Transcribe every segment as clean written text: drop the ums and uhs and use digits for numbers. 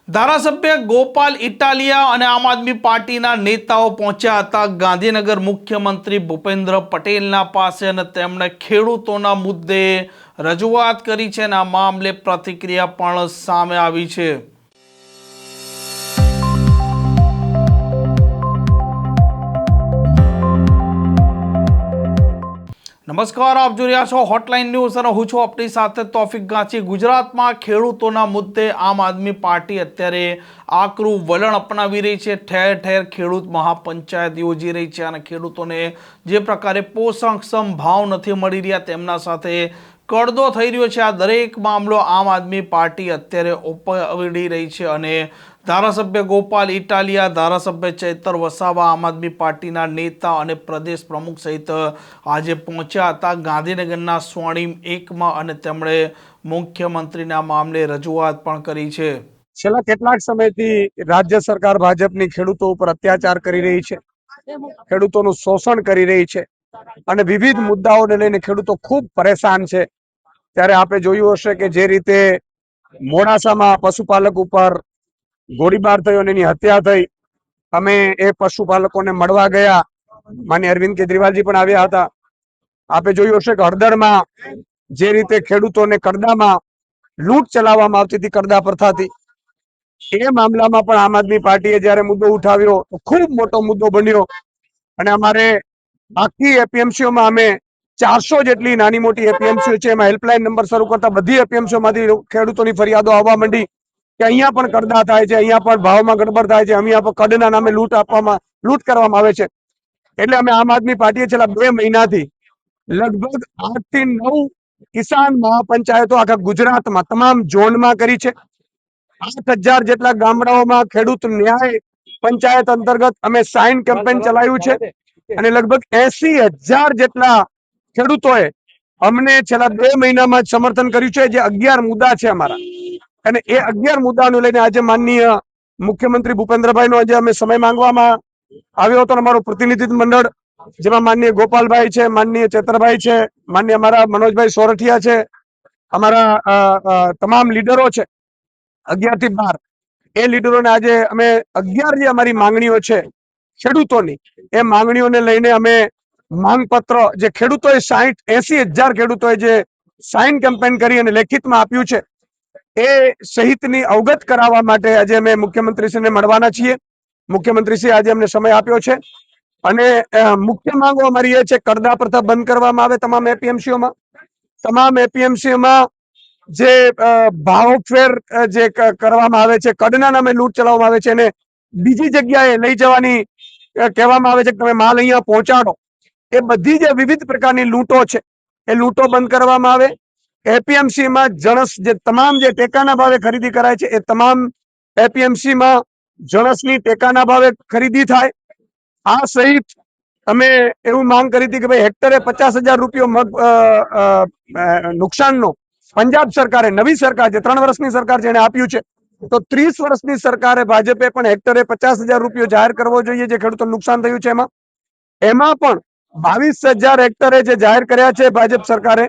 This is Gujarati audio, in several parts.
ધારાસભ્ય ગોપાલ ઇટાલિયા અને આમ આદમી પાર્ટીના નેતાઓ પહોંચ્યા હતા ગાંધીનગર મુખ્યમંત્રી ભૂપેન્દ્ર પટેલના પાસે અને તેમણે ખેડૂતોના મુદ્દે રજૂઆત કરી છે અને આ મામલે પ્રતિક્રિયા પણ સામે આવી છે। નમસ્કાર, આપ જોઈ રહ્યા છો હોટલાઇન ન્યૂઝ અને હું છું આપણી સાથે તોફિક ગાંચી। ગુજરાતમાં ખેડૂતોના મુદ્દે આમ આદમી પાર્ટી અત્યારે આકરું વલણ અપનાવી રહી છે। ઠેર ઠેર ખેડૂત મહાપંચાયત યોજી રહી છે અને ખેડૂતોને જે પ્રકારે પોષણક્ષમ ભાવ નથી મળી રહ્યા તેમના સાથે કડદો થઈ રહ્યો છે। આ દરેક મામલો આમ આદમી પાર્ટી અત્યારે ઉપડી રહી છે અને ધારાસભ્ય ગોપાલ ઇટાલિયા, ધારાસભ્ય ચૈતર વસાવા, આમ આદમી પાર્ટીના નેતા અને પ્રદેશ પ્રમુખ સહિત આજે પહોંચ્યા હતા ગાંધીનગરના સ્વર્ણિમ 1માં અને તેમણે મુખ્યમંત્રીના મામલે રજૂઆત પણ કરી છે। છેલ્લા કેટલાક સમયથી રાજ્ય સરકાર ભાજપની ખેડૂતો ઉપર અત્યાચાર કરી રહી છે, ખેડૂતોનું શોષણ કરી રહી છે અને વિવિધ મુદ્દાઓને લઈને ખેડૂતો ખૂબ પરેશાન છે। ત્યારે આપણે જોયું હશે કે જે રીતે મોડાસામાં પશુપાલક ઉપર ગોળીબાર થયો અને એની હત્યા થઈ, અમે એ પશુપાલકોને મળવા ગયા, માન્ય અરવિંદ કેજરીવાલજી પણ આવ્યા હતા। આપણે જોયું હશે કે હળદરમાં જે રીતે ખેડૂતોને કરદામાં લૂંટ ચલાવવામાં આવતી હતી, કરદા પ્રથાથી, એ મામલામાં પણ આમ આદમી પાર્ટીએ જયારે મુદ્દો ઉઠાવ્યો તો ખૂબ મોટો મુદ્દો બન્યો અને અમારે આખી એપીએમસીઓમાં અમે 400 જેટલી નાની મોટી એપીએમસીઓ છે, એમાં હેલ્પલાઇન નંબર શરૂ કરતા બધી એપીએમસીઓમાંથી ખેડૂતોની ફરિયાદો આવવા માંડી કે અહીંયા પણ કરદા થાય છે, અહીંયા પણ ભાવમાં ગડબડ થાય છે, અહીંયા પણ કડના નામે લૂંટ કરવામાં આવે છે। એટલે અમે આમ આદમી પાર્ટીએ છેલ્લા 2 મહિનાથી લગભગ 8 થી 9 કિસાન મહાપંચાયતો આખા ગુજરાતમાં તમામ ઝોનમાં કરી છે। 8000 જેટલા ગામડાઓમાં ખેડૂત ન્યાય પંચાયત અંતર્ગત અમે સાઇન કેમ્પેન ચલાવ્યું છે અને લગભગ 80000 જેટલા ખેડૂતોએ અમને છેલ્લા 2 મહિનામાં જ સમર્થન કર્યું છે। જે 11 મુદ્દા છે અમારા, અને એ 11 મુદ્દાને લઈને આજે માનનીય મુખ્યમંત્રી ભૂપેન્દ્રભાઈ નો આજે અમે સમય માંગવામાં આવ્યો હતો। અમારું પ્રતિનિધિત્વ મંડળ જેમાં માનનીય ગોપાલભાઈ છે, માનનીય ચેતરભાઈ છે, માનનીય અમારા મનોજભાઈ સોરઠિયા છે, અમારા તમામ લીડરો છે 11 થી 12, એ લીડરોને આજે અમે 11 જે અમારી માંગણીઓ છે ખેડૂતોની, એ માંગણીઓને લઈને અમે માંગપત્ર જે ખેડૂતોએ 80,000 ખેડૂતોએ જે સાઇન કેમ્પેન કરી અને લેખિતમાં આપ્યું છે એ સહિતની અવગત કરાવવા માટે આજે અમે મુખ્યમંત્રીશ્રીને મળવાના છીએ। મુખ્યમંત્રીશ્રી આજે અમને સમય આપ્યો છે અને મુખ્ય માંગો અમારી એ છે કરદા પ્રથા બંધ કરવામાં આવે તમામ એપીએમસીઓમાં, તમામ એપીએમસીઓમાં જે ભાવફેર જે કરવામાં આવે છે, કડના નામે લૂંટ ચલાવવામાં આવે છે, એને બીજી જગ્યાએ લઈ જવાની કહેવામાં આવે છે કે તમે માલ અહીંયા પહોંચાડો, એ બધી જે વિવિધ પ્રકારની લૂંટો છે એ લૂંટો બંધ કરવામાં આવે। એપીએમસીમાં જણસ જે તમામ જે ટેકાના ભાવે ખરીદી કરાય છે એ તમામ એપીએમસીમાં જણસની ટેકાના ભાવે ખરીદી થાય। આ સહિત અમે એવું માંગ કરી હતી કે ભાઈ હેક્ટરે 50,000 રૂપિયો નુકસાનનો પંજાબ સરકારે, નવી સરકાર છે, 3 વર્ષની સરકાર છે, એને આપ્યું છે, તો 30 વર્ષની સરકારે ભાજપે પણ હેક્ટરે 50,000 રૂપિયો જાહેર કરવો જોઈએ જે ખેડૂતોને નુકસાન થયું છે એમાં પણ 22,000 હેક્ટરે જે જાહેર કર્યા છે ભાજપ સરકારે,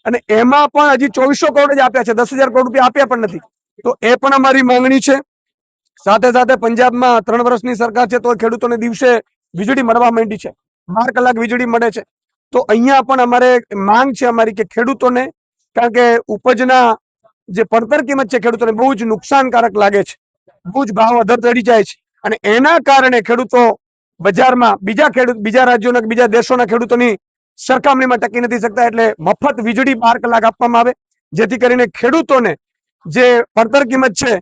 અને એમાં પણ હજી 2400 કરોડ જ આપ્યા છે, 10,000 કરોડ રૂપિયા આપ્યા પણ નથી। તો એ પણ અમારી માંગણી છે। સાથે સાથે પંજાબમાં 3 વર્ષની સરકાર છે તો ખેડૂતોને દિવસે વીજળી મળવા માંડી છે, 12 કલાક વીજળી મળે છે। તો અહીંયા પણ અમારે માંગ છે અમારી કે ખેડૂતોને, કારણ કે ઉપજના જે પડતર કિંમત છે ખેડૂતોને બહુ જ નુકસાનકારક લાગે છે, બહુ જ ભાવ અધર ચડી જાય છે અને એના કારણે ખેડૂતો બજારમાં બીજા રાજ્યોના બીજા દેશોના ખેડૂતોની સરખામણીમાં ટકી નથી શકતા। એટલે મફત વીજળી 12 કલાક આપવામાં આવે જેથી કરીને ખેડૂતોને જે પડતર કિંમત છે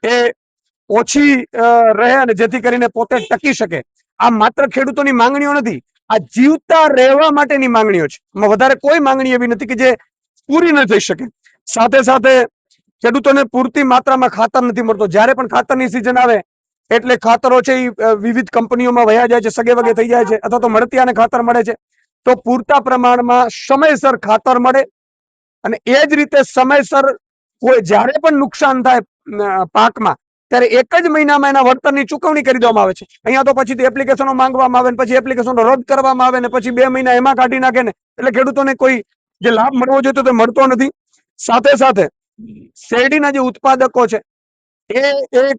એ ઓછી રહે અને જેથી કરીને પોતે ટકી શકે। આ માત્ર ખેડૂતોની માંગણીઓ નથી, આ જીવતા રહેવા માટેની માંગણીઓ છે, વધારે કોઈ માંગણી એવી નથી કે જે પૂરી ન થઈ શકે। સાથે સાથે ખેડૂતોને પૂરતી માત્રામાં ખાતર નથી મળતો, જ્યારે પણ ખાતરની સિઝન આવે એટલે ખાતરો છે એ વિવિધ કંપનીઓમાં વયા જાય છે, સગે વગે થઈ જાય છે, અથવા તો મળતિયાને ખાતર મળે છે, તો પૂરતા પ્રમાણમાં સમયસર ખાતર મળે અને એ જ રીતે સમયસર કોઈ જ્યારે પણ નુકસાન થાય પાકમાં ત્યારે 1 જ મહિનામાં એના વળતરની ચૂકવણી કરી દેવામાં આવે છે। અહીંયા તો પછી એપ્લિકેશનો માંગવામાં આવે ને પછી એપ્લિકેશનો રદ કરવામાં આવે ને પછી 2 મહિના એમાં કાઢી નાખે ને, એટલે ખેડૂતોને કોઈ જે લાભ મળવો જોઈએ તો મળતો નથી। સાથે સાથે શેરડીના જે ઉત્પાદકો છે એ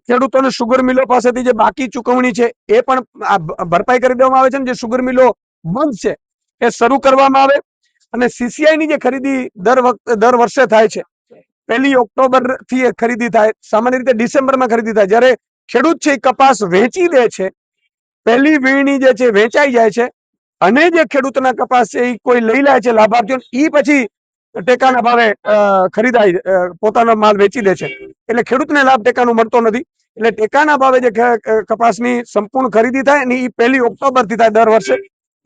ખેડૂતોને શુગર મિલો પાસેથી જે બાકી ચૂકવણી છે એ પણ ભરપાઈ કરી દેવામાં આવે છે અને જે શુગર મિલો બંધ છે એ શરૂ કરવામાં આવે અને સીસીઆઈ ની જે ખરીદી દર વર્ષે થાય છે, 1 ઓક્ટોબર થી એ ખરીદી થાય, સામાન્ય રીતે ડિસેમ્બરમાં ખરીદી થાય. જ્યારે ખેડૂત છે એ કપાસ વેચી દે છે, પહેલી વીણણી જે છે વેચાઈ જાય છે અને જે ખેડૂતના કપાસ છે એ કોઈ લઈ લે છે લાભાર્થીઓ, એ પછી ટેકાના ભાવે ખરીદાય, પોતાનો માલ વેચી દે છે. એટલે ખેડૂતને લાભ ટેકાનો મળતો નથી. એટલે ટેકાના ભાવે જે કપાસની સંપૂર્ણ ખરીદી થાય ને એ 1 ઓક્ટોબર થી થાય દર વર્ષે,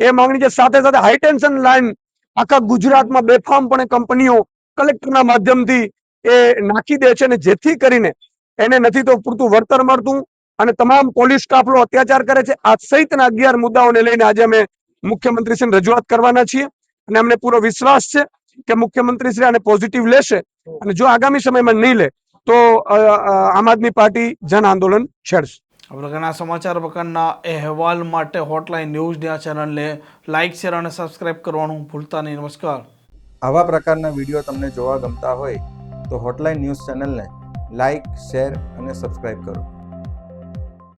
એ માંગણી છે. સાથે સાથે હાઈ ટેન્શન લાઈન આખા ગુજરાતમાં બેફામપણે કંપનીઓ કલેક્ટરના માધ્યમથી એ નાખી દે છે અને જેથી કરીને એને નથી તો પૂરતું વળતર મળતું અને તમામ પોલીસ કાફલો અત્યાચાર કરે છે. આ સહિતના 11 મુદ્દાઓને લઈને આજે અમે મુખ્યમંત્રીશ્રીને રજૂઆત કરવાના છીએ અને અમને પૂરો વિશ્વાસ છે કે મુખ્યમંત્રીશ્રી આને પોઝિટિવ લેશે અને જો આગામી સમયમાં નહીં લે તો આમ આદમી પાર્ટી જન આંદોલન છેડશે. આ પ્રકારના સમાચાર પ્રકારના અહેવાલ માટે હોટલાઇન ન્યૂઝની આ ચેનલને લાઇક, શેર અને સબસ્ક્રાઇબ કરવાનું ભૂલતા નહીં. નમસ્કાર. આવા પ્રકારના વિડીયો તમને જોવા ગમતા હોય તો હોટલાઇન ન્યૂઝ ચેનલને લાઇક, શેર અને સબસ્ક્રાઇબ કરો.